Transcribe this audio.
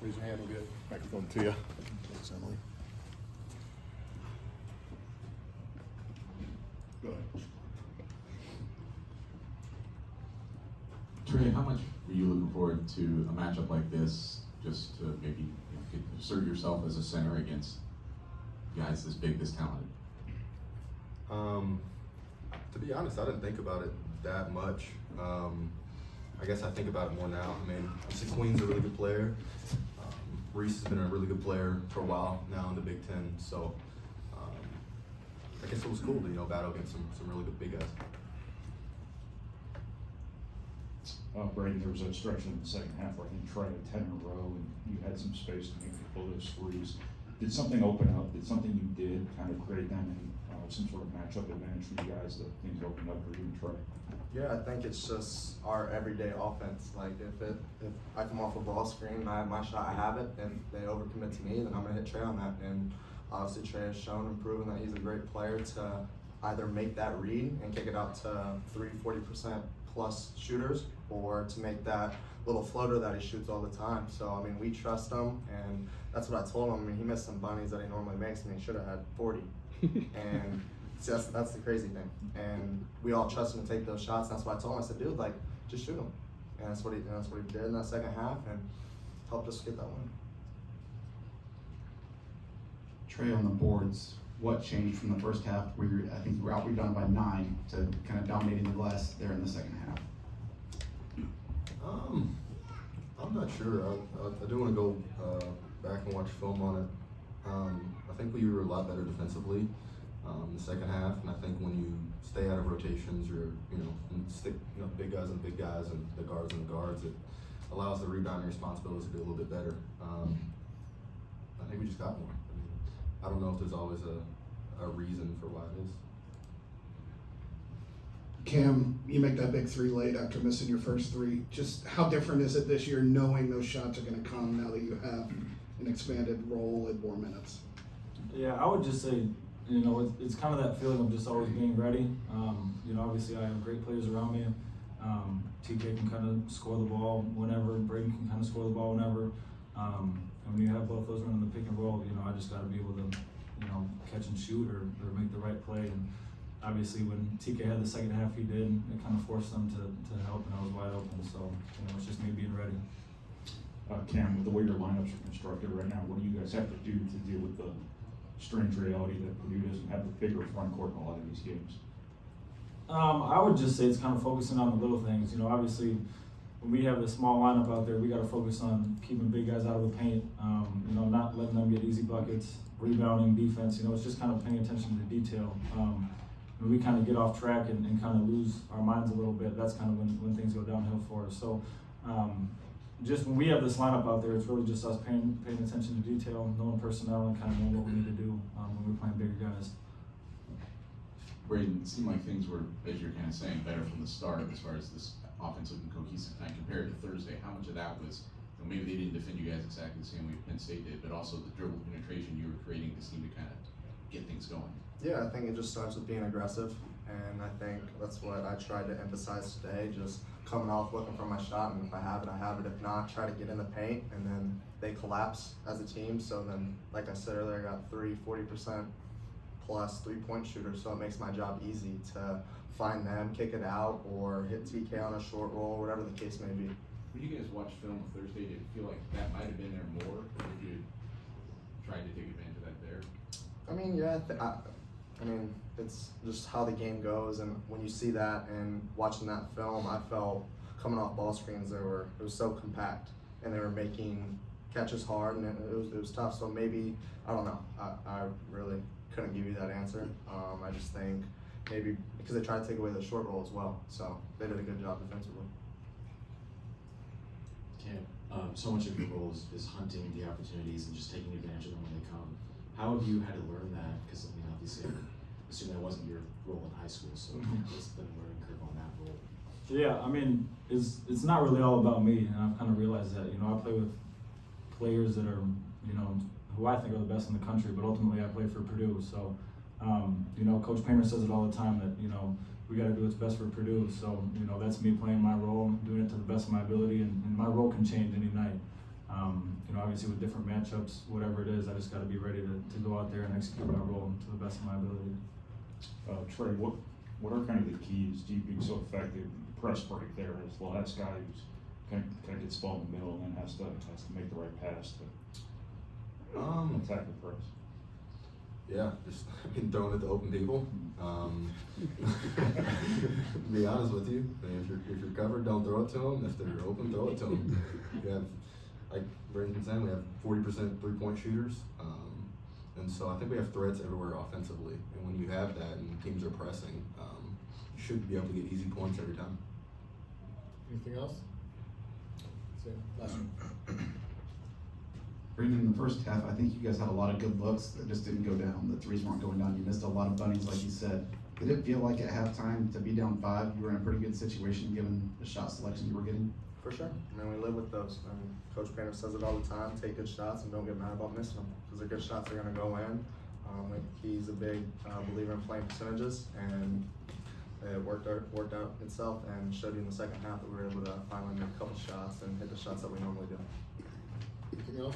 Raise your hand, we'll get microphone to you. Thanks, Emily. Go ahead. Trey, how much were you looking forward to a matchup like this, just to maybe assert yourself as a center against guys this big, this talented? To be honest, I didn't think about it that much. I guess I think about it more now. I mean, obviously Queen's a really good player. Reese has been a really good player for a while now in the Big Ten. So I guess it was cool to battle against some really good big guys. Braden, there was a stretch in the second half where I think Trey had 10 in a row and you had some space to make a couple of those threes. Did something open up? Did something you did kind of create them in some sort of matchup advantage for you guys that things opened up for you and Trey? Yeah, I think it's just our everyday offense. Like if I come off a ball screen and I have my shot, I have it. If they overcommit to me, then I'm gonna hit Trey on that. And obviously Trey has shown and proven that he's a great player to either make that read and kick it out to 40% plus shooters, or to make that little floater that he shoots all the time. So I mean, we trust him, and that's what I told him. I mean, he missed some bunnies that he normally makes, and he should have had 40. And see, that's the crazy thing. And we all trust him to take those shots. And that's what I told him. I said, dude, like, just shoot him. And that's what he did in that second half, and helped us get that win. Trey, on the boards, what changed from the first half where I think you were out rebounded by 9 to kind of dominating the glass there in the second half? I'm not sure. I do want to go back and watch film on it. I think we were a lot better defensively in the second half, and I think when you stay out of rotations, and stick big guys and big guys and the guards and the guards, it allows the rebounding responsibilities to be a little bit better. I think we just got more. I mean, I don't know if there's always a reason for why it is. Cam, you make that big three late after missing your first three. Just how different is it this year knowing those shots are going to come now that you have an expanded role and more minutes? Yeah, I would just say, it's kind of that feeling of just always being ready. Obviously I have great players around me. TK can kind of score the ball whenever, Braden can kind of score the ball whenever. And when you have both those running the pick and roll, I just got to be able to, catch and shoot or make the right play. And obviously when TK had the second half, he did. It kind of forced them to help, and I was wide open. So, it's just me being ready. Cam, with the way your lineups are constructed right now, what do you guys have to do to deal with the strange reality that Purdue doesn't have the bigger front court in a lot of these games? I would just say it's kind of focusing on the little things. Obviously when we have a small lineup out there, we got to focus on keeping big guys out of the paint, not letting them get easy buckets, rebounding, defense. It's just kind of paying attention to the detail. When we kind of get off track and kind of lose our minds a little bit, that's kind of when things go downhill for us. So just when we have this lineup out there, it's really just us paying attention to detail, knowing personnel, and kind of knowing what we need to do when we're playing bigger guys. Braden, it seemed like things were, as you're kind of saying, better from the start as far as this offense looking cohesive tonight compared to Thursday. How much of that was, maybe they didn't defend you guys exactly the same way Penn State did, but also the dribble penetration you were creating to seem to kind of get things going? Yeah, I think it just starts with being aggressive, and I think that's what I tried to emphasize today, just coming off looking for my shot, and if I have it, I have it. If not, try to get in the paint, and then they collapse as a team. So then, like I said earlier, I got 40% plus three-point shooters, so it makes my job easy to find them, kick it out, or hit TK on a short roll, whatever the case may be. When you guys watched film of Thursday, did it feel like that might have been there more, or did you try to take advantage of that there? I mean, yeah, I mean, it's just how the game goes, and when you see that and watching that film, I felt coming off ball screens, it was so compact, and they were making catches hard, and it was tough. So maybe, I don't know, I really couldn't give you that answer. I just think maybe because they tried to take away the short roll as well, so they did a good job defensively. Cam, so much of your role is hunting the opportunities and just taking advantage of them when they come. How have you had to learn that? Because obviously, I assume that wasn't your role in high school, so what's been a learning curve on that role? Yeah, it's not really all about me, and I've kind of realized that. I play with players that are, who I think are the best in the country, but ultimately I play for Purdue. So, Coach Painter says it all the time that, we got to do what's best for Purdue. So, that's me playing my role, doing it to the best of my ability, and my role can change any night. You know, obviously with different matchups, whatever it is, I just gotta be ready to go out there and execute my role to the best of my ability. Trey, what are kind of the keys to you being so effective in the press break there as the last guy who's kind of gets the ball in the middle and then has to make the right pass to attack the press? Yeah, just throwing it to open people. To be honest with you, I mean, if you're covered, don't throw it to them. If they're open, throw it to them. We have, like Braden said, we have 40% 3-point shooters, and so I think we have threats everywhere offensively. And when you have that and teams are pressing, you should be able to get easy points every time. Anything else? So, last one. Braden, in the first half, I think you guys had a lot of good looks that just didn't go down. The threes weren't going down. You missed a lot of bunnies, like you said. Did it feel like at halftime to be down 5, you were in a pretty good situation given the shot selection you were getting? For sure. I mean, we live with those. I mean, Coach Painter says it all the time, take good shots and don't get mad about missing them, because the good shots are going to go in. He's a big believer in playing percentages, and it worked out itself and showed you in the second half that we were able to finally make a couple shots and hit the shots that we normally do. Anything else?